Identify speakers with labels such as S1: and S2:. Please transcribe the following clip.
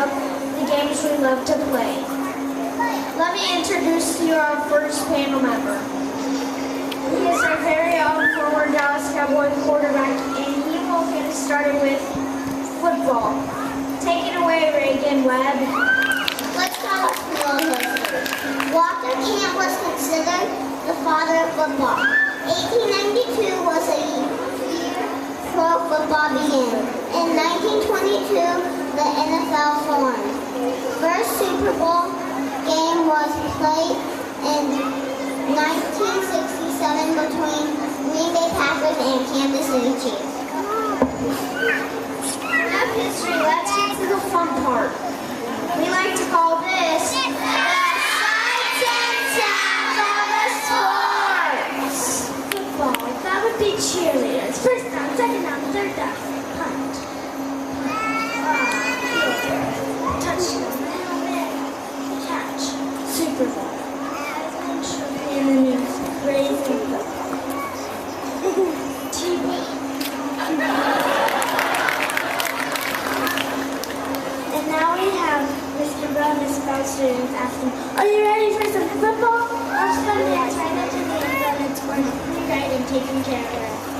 S1: of the games we love to play. Let me introduce to you our first panel member. He is our very own former Dallas Cowboy quarterback, and he will get us started with football. Take it away, Reagan Webb.
S2: Let's start off with roller coasters. Walter Camp was considered the father of football. 1892 was a year pro football began. In 1922, the NFL formed. First Super Bowl game was played in 1967 between Green Bay Packers and Kansas City Chiefs.
S1: Enough history, let's get to the fun part. We like to call this the sights and sounds of the sports. Football, that would be cheerleaders. First down, second down, third down. Punt. Touchdown. Catch. Super Bowl. And the news. Raising TV. And now we have Mr. Brown and about students asking, are you ready for some football? I'll spend the time to the end zone and scoring a pretty right and taking care of it.